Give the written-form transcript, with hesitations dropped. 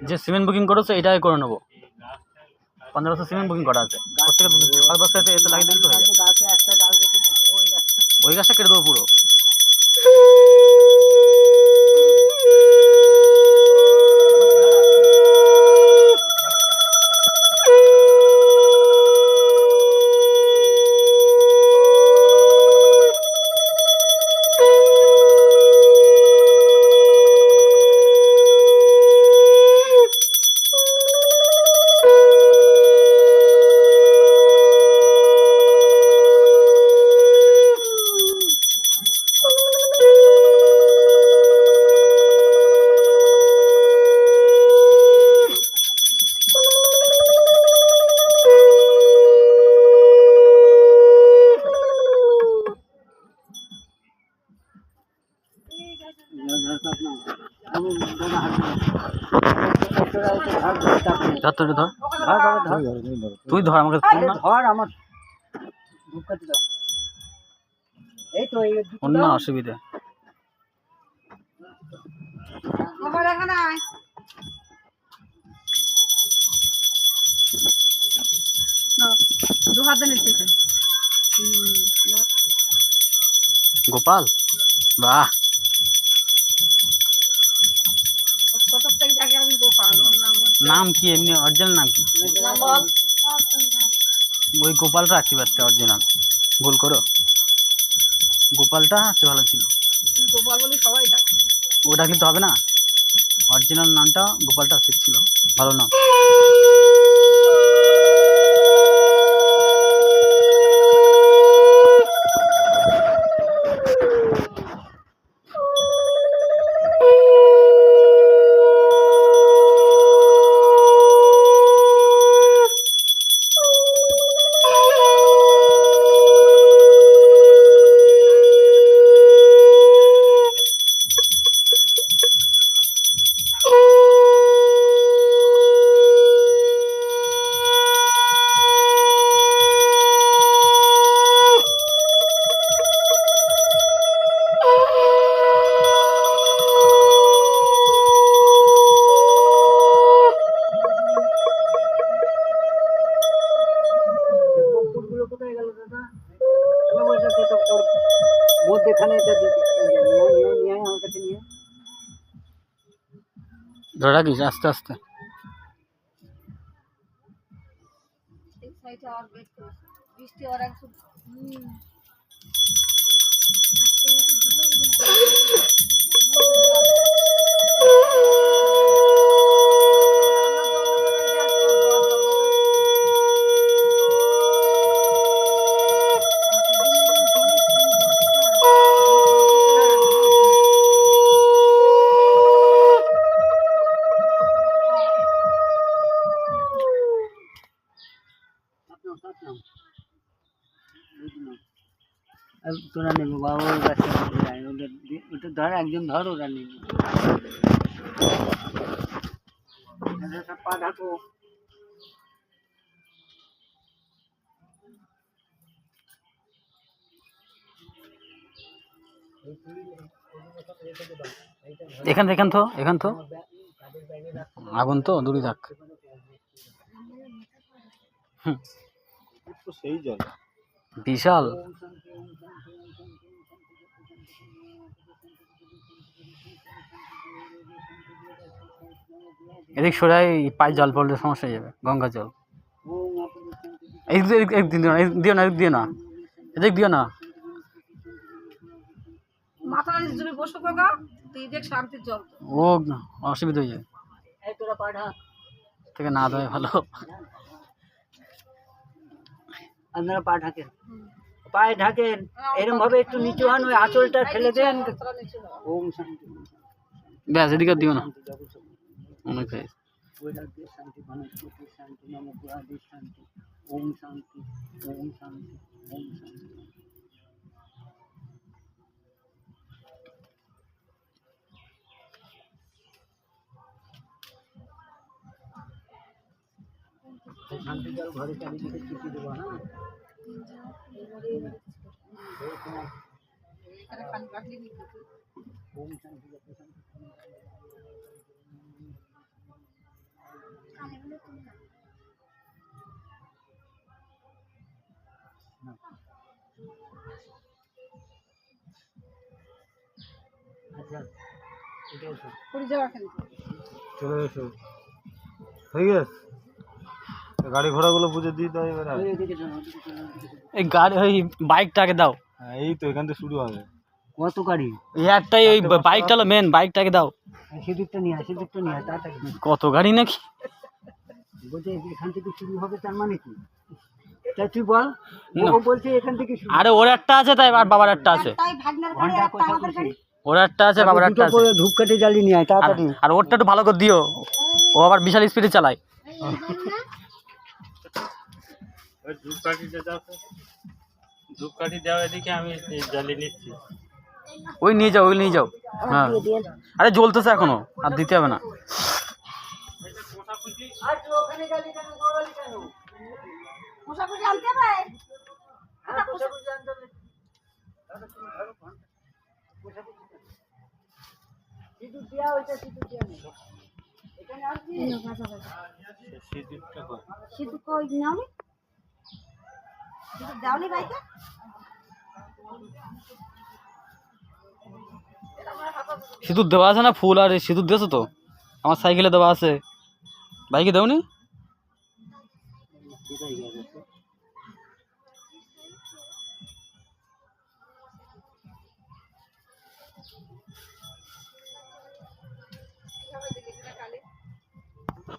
যে cement booking করেছো এটাই করে নেবো। 1500 সিমেন্ট বুকিং করা আছে, ওর থেকে 10 এসে লাগিয়ে দিলে তো হয়ে যায়। ওই গাছটা কেটে দেবো পুরো। তুই ধর আমাকে ধর, আমার অন্য অসুবিধা। গোপাল বাহ, নাম কি এমনি অরিজিনাল নাম কি? ওই গোপালটা রাখতে পারতে অরিজিনাল, ভুল করো। গোপালটা আছে ভালো ছিল, গোপাল বলে সবাই ডাকে, ওটা কিন্তু হবে না। অরিজিনাল নামটা গোপালটা ঠিক ছিল, ভালো নাম। ধরে রাখিস আস্তে আস্তে। তোরা নেবো বাবা, ওর কাছে ওটা ধর, একজন ধর, ওরা নেবে। পা ঢাকো। এখান তো আগুন তো দূরে থাক। সেই জল বিশাল। এদিক সরাই, পায়ে জল পড়লে সমস্যা হয়ে যাবে, গঙ্গা জল। এদিক দিও না, এদিক দিও না। ও অসুবিধা হয়ে যায়, থেকে না দেয় ভালো। আপনারা পা ঢাকেন, পায়ে ঢাকেন, এরকম ভাবে একটু নিচু হন, ওই আঁচলটা ফেলে দেন। ওম শান্তি। ব্যাস, এদিকে দিও না, অনেক হয়ে শান্তি, শান্তি, নম পুরাদি শান্তি, ওম শান্তি, ওম শান্তি, ওম শান্তি। শান্তি জল ঘরে চারিদিকে ছিটিয়ে দেবো। হ্যাঁ, ওম শান্তি। চলে এসো, ঠিক আছে? গাড়ি ঘোড়াগুলো বুঝে দিয়ে দাও এবার। এই গাড়ি ওই বাইকটাকে দাও। হ্যাঁ, এই তো এখান থেকে শুরু হবে। কত গাড়ি? এই একটাই, ওই বাইকটা হলো মেন, বাইকটাকে দাও। সেদিকটা নিয়ে আয়, সেদিকটা নিয়ে আয়, তাড়াতাড়ি। কত গাড়ি নাকি বলছে এখান থেকে শুরু হবে, তার মানে কি? তাই তুই বল। ও বলছে এখান থেকে শুরু। আরে ওর একটা আছে, তাই আর বাবার একটা আছে। ওর একটা আছে, বাবার একটা আছে। ধূপকাঠি জ্বালিয়ে নিয়ে আয় তাড়াতাড়ি। আর ওরটা একটু ভালো করে দিও, ও আবার বিশাল স্পিডে চালায়। ওই ধূপকাঠিটা দাও তো, ধূপকাঠি দাও এদিকে, আমি জ্বালিয়ে নিচ্ছি। ওই নিয়ে যাও, ওই নিয়ে যাও। হ্যাঁ, আরে জ্বলতেছে এখনো, আর দিতে হবে না। সিঁদুর দেওয়া আছে না, ফুল আর সিঁদুর দিয়েছো তো? আমার সাইকেলে দেওয়া আছে, বাইকে দেওনি?